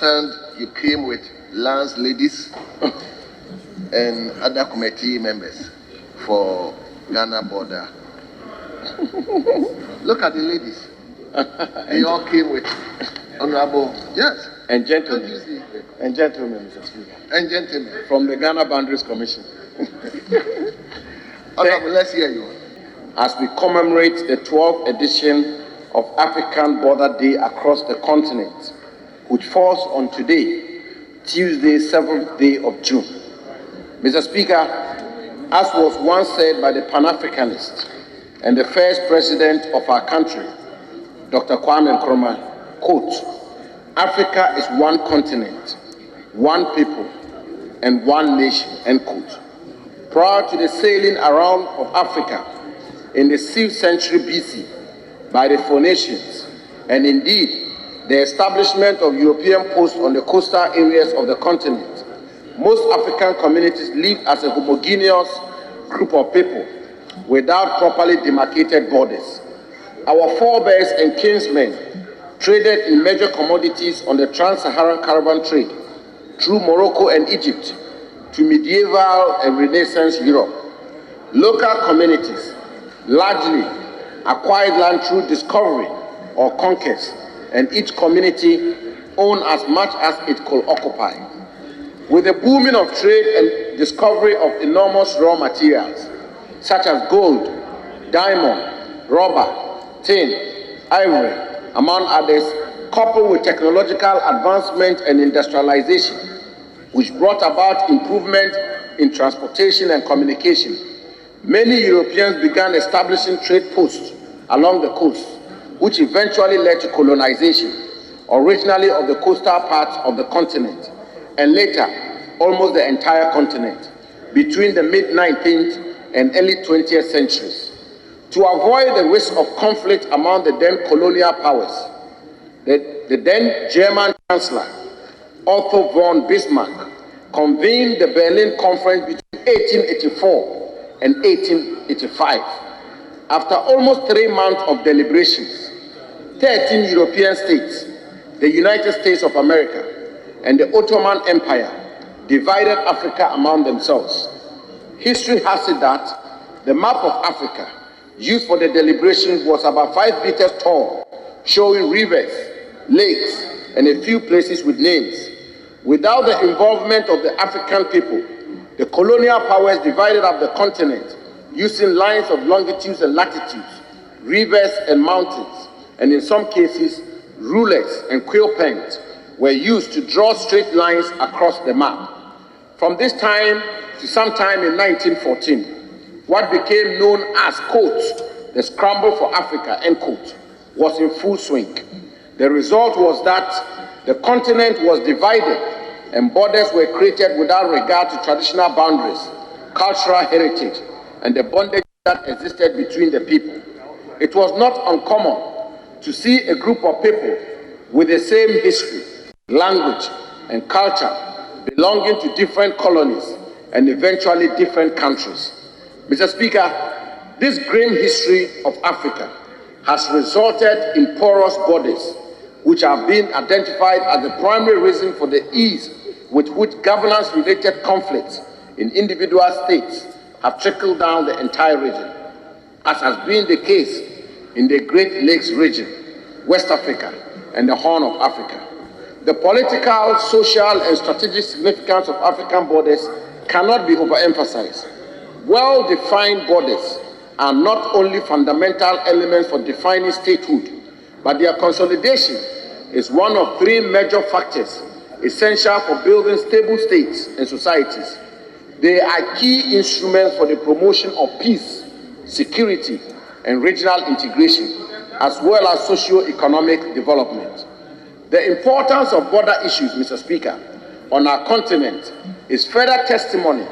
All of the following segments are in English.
And you came with lands ladies and other committee members for Ghana border. Look at the ladies. They all came with honorable, yes. And gentlemen, Mr. Speaker. And gentlemen. From the Ghana Boundaries Commission. Honorable, let's hear you. As we commemorate the 12th edition of African Border Day across the continent, which falls on today, Tuesday, 7th day of June. Mr. Speaker, as was once said by the Pan-Africanist and the first president of our country, Dr. Kwame Nkrumah, quote, "Africa is one continent, one people, and one nation," end quote. Prior to the sailing around of Africa in the 6th century BC by the Phoenicians, and indeed the establishment of European posts on the coastal areas of the continent, most African communities lived as a homogeneous group of people without properly demarcated borders. Our forebears and kinsmen traded in major commodities on the trans-Saharan caravan trade through Morocco and Egypt to medieval and Renaissance Europe. Local communities largely acquired land through discovery or conquest, and each community owned as much as it could occupy. With the booming of trade and discovery of enormous raw materials, such as gold, diamond, rubber, tin, ivory, among others, coupled with technological advancement and industrialization, which brought about improvement in transportation and communication, many Europeans began establishing trade posts along the coast, which eventually led to colonization, originally of the coastal parts of the continent, and later almost the entire continent, between the mid-19th and early 20th centuries. To avoid the risk of conflict among the then colonial powers, the then German Chancellor, Otto von Bismarck, convened the Berlin Conference between 1884 and 1885. After almost 3 months of deliberations, 13 European states, the United States of America, and the Ottoman Empire divided Africa among themselves. History has it that the map of Africa used for the deliberations was about 5 meters tall, showing rivers, lakes, and a few places with names. Without the involvement of the African people, the colonial powers divided up the continent using lines of longitudes and latitudes, rivers and mountains, and in some cases, rulers and quill pens were used to draw straight lines across the map. From this time to sometime in 1914, what became known as, quote, the scramble for Africa, end quote, was in full swing. The result was that the continent was divided and borders were created without regard to traditional boundaries, cultural heritage, and the bondage that existed between the people. It was not uncommon to see a group of people with the same history, language, and culture belonging to different colonies and eventually different countries. Mr. Speaker, this grim history of Africa has resulted in porous borders, which have been identified as the primary reason for the ease with which governance-related conflicts in individual states have trickled down the entire region, as has been the case in the Great Lakes region, West Africa, and the Horn of Africa. The political, social, and strategic significance of African borders cannot be overemphasized. Well-defined borders are not only fundamental elements for defining statehood, but their consolidation is one of 3 major factors essential for building stable states and societies. They are key instruments for the promotion of peace, security, and regional integration, as well as socio-economic development. The importance of border issues, Mr. Speaker, on our continent is further testimony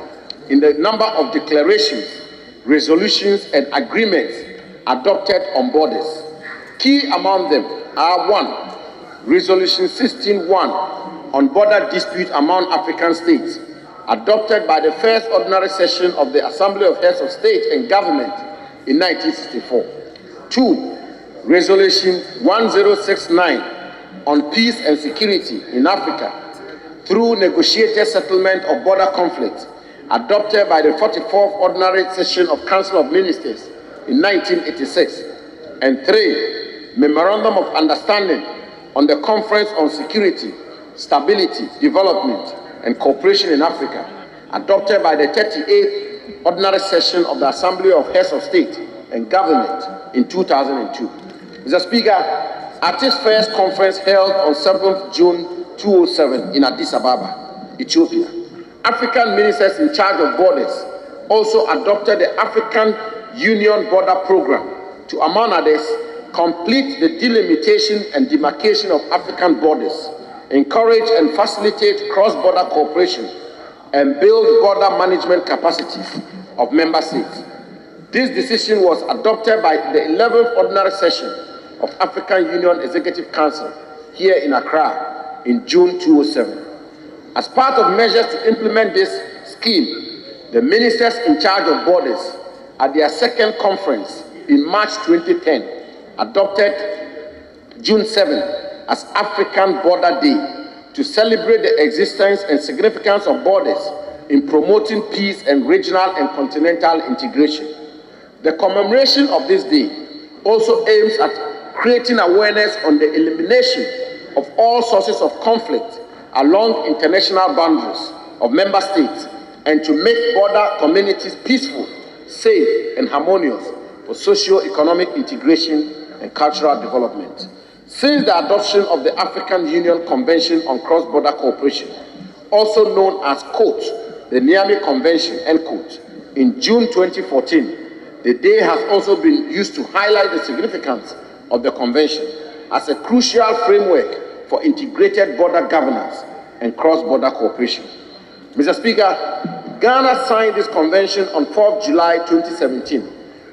in the number of declarations, resolutions, and agreements adopted on borders. Key among them are 1. Resolution 16.1 on border dispute among African states, adopted by the first ordinary session of the Assembly of Heads of State and Government in 1964. 2. Resolution 1069 on peace and security in Africa through negotiated settlement of border conflicts adopted by the 44th Ordinary Session of Council of Ministers in 1986, and 3, Memorandum of Understanding on the Conference on Security, Stability, Development, and Cooperation in Africa, adopted by the 38th Ordinary Session of the Assembly of Heads of State and Government in 2002. Mr. Speaker, at its first conference held on 7th June 2007 in Addis Ababa, Ethiopia, African ministers in charge of borders also adopted the African Union Border Program to, among others, complete the delimitation and demarcation of African borders, encourage and facilitate cross-border cooperation, and build border management capacities of member states. This decision was adopted by the 11th Ordinary Session of African Union Executive Council here in Accra in June 2007. As part of measures to implement this scheme, the ministers in charge of borders at their second conference in March 2010 adopted June 7 as African Border Day to celebrate the existence and significance of borders in promoting peace and regional and continental integration. The commemoration of this day also aims at creating awareness on the elimination of all sources of conflict along international boundaries of member states and to make border communities peaceful, safe, and harmonious for socio-economic integration and cultural development. Since the adoption of the African Union Convention on Cross-Border Cooperation, also known as quote, the Niamey Convention, end quote, in June 2014, the day has also been used to highlight the significance of the convention as a crucial framework for integrated border governance and cross-border cooperation. Mr. Speaker, Ghana signed this convention on 4th July 2017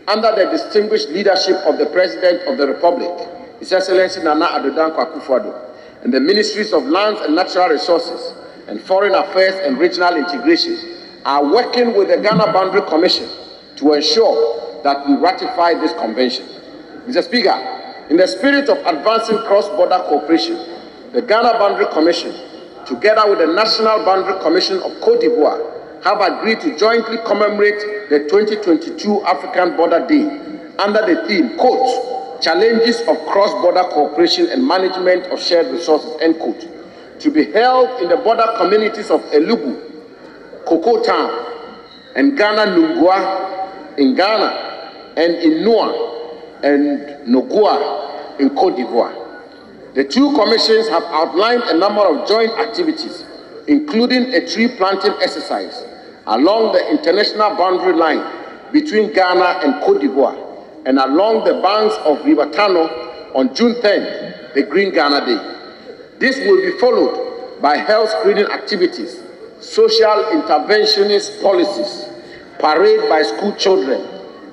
under the distinguished leadership of the President of the Republic, His Excellency Nana Addo Dankwa Akufo-Addo, and the Ministries of Lands and Natural Resources and Foreign Affairs and Regional Integration are working with the Ghana Boundary Commission to ensure that we ratify this convention. Mr. Speaker, in the spirit of advancing cross-border cooperation, the Ghana Boundary Commission, together with the National Boundary Commission of Côte d'Ivoire, have agreed to jointly commemorate the 2022 African Border Day under the theme, quote, Challenges of Cross-Border Cooperation and Management of Shared Resources, end quote, to be held in the border communities of Elugu, Cocoa Town, and Ghana Nungua in Ghana, and in Noa and Nogua in Côte d'Ivoire. The two commissions have outlined a number of joint activities, including a tree planting exercise along the international boundary line between Ghana and Côte d'Ivoire, and along the banks of River Tano on June 10th, the Green Ghana Day. This will be followed by health screening activities, social interventionist policies, parade by school children,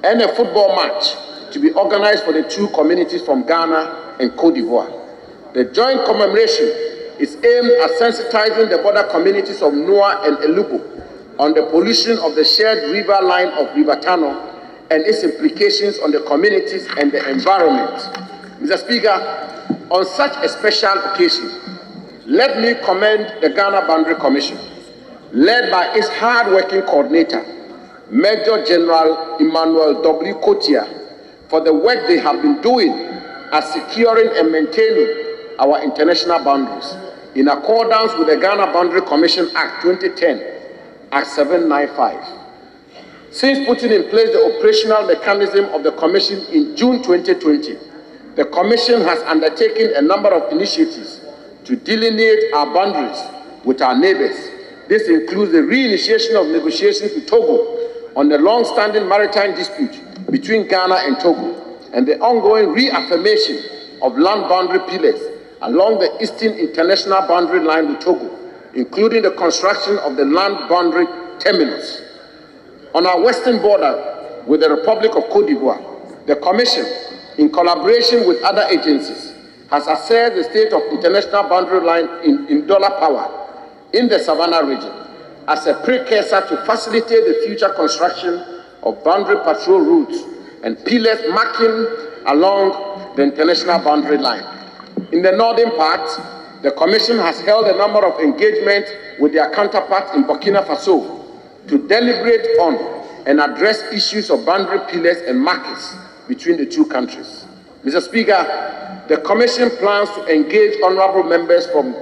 and a football match to be organized for the two communities from Ghana and Côte d'Ivoire. The joint commemoration is aimed at sensitizing the border communities of Noa and Elugu on the pollution of the shared river line of River Tano and its implications on the communities and the environment. Mr. Speaker, on such a special occasion, let me commend the Ghana Boundary Commission, led by its hard-working coordinator, Major General Emmanuel W. Kotia, for the work they have been doing at securing and maintaining our international boundaries in accordance with the Ghana Boundary Commission Act 2010, Act 795. Since putting in place the operational mechanism of the Commission in June 2020, the Commission has undertaken a number of initiatives to delineate our boundaries with our neighbors. This includes the reinitiation of negotiations with Togo on the long-standing maritime dispute between Ghana and Togo, and the ongoing reaffirmation of land boundary pillars along the eastern international boundary line with Togo, including the construction of the land boundary terminus. On our western border with the Republic of Côte d'Ivoire, the Commission, in collaboration with other agencies, has assessed the state of international boundary line in dollar power in the Savannah region as a precursor to facilitate the future construction of boundary patrol routes and pillars marking along the international boundary line. In the northern part, the Commission has held a number of engagements with their counterparts in Burkina Faso to deliberate on and address issues of boundary pillars and markers between the two countries. Mr. Speaker, the Commission plans to engage honorable members from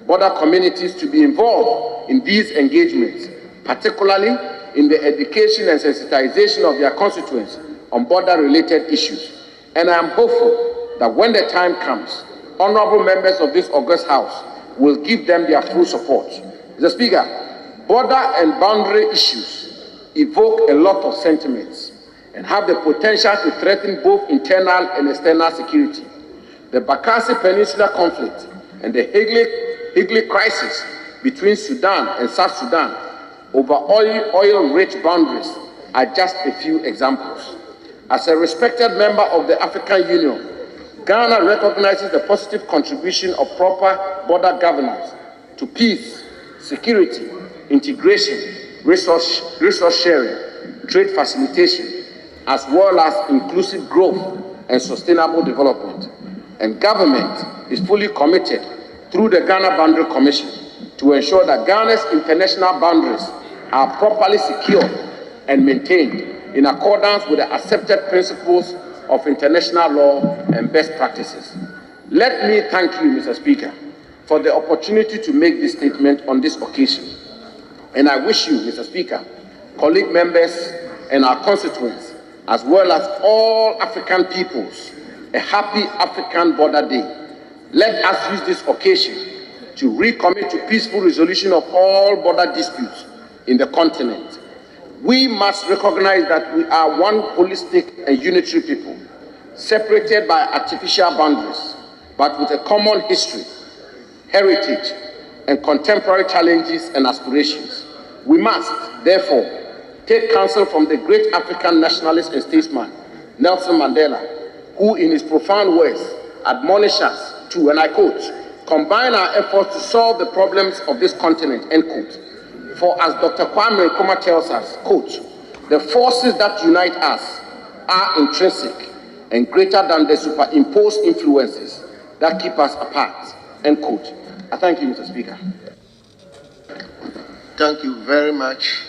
border communities to be involved in these engagements, particularly in the education and sensitization of their constituents on border-related issues. And I am hopeful that when the time comes, honorable members of this august House will give them their full support. Mr. Speaker, border and boundary issues evoke a lot of sentiments and have the potential to threaten both internal and external security. The Bakassi Peninsula conflict and the Higley crisis between Sudan and South Sudan over oil-rich boundaries are just a few examples. As a respected member of the African Union, Ghana recognizes the positive contribution of proper border governance to peace, security, integration, resource sharing, trade facilitation, as well as inclusive growth and sustainable development. And government is fully committed through the Ghana Boundary Commission to ensure that Ghana's international boundaries are properly secured and maintained in accordance with the accepted principles of international law and best practices. Let me thank you, Mr. Speaker, for the opportunity to make this statement on this occasion. And I wish you, Mr. Speaker, colleague members, and our constituents, as well as all African peoples, a happy African Border Day. Let us use this occasion to recommit to peaceful resolution of all border disputes in the continent. We must recognize that we are one holistic and unitary people, separated by artificial boundaries, but with a common history, heritage, and contemporary challenges and aspirations. We must, therefore, take counsel from the great African nationalist and statesman, Nelson Mandela, who in his profound words admonished us to, and I quote, combine our efforts to solve the problems of this continent, end quote. For as Dr. Kwame Nkrumah tells us, quote, the forces that unite us are intrinsic and greater than the superimposed influences that keep us apart, end quote. I thank you, Mr. Speaker. Thank you very much.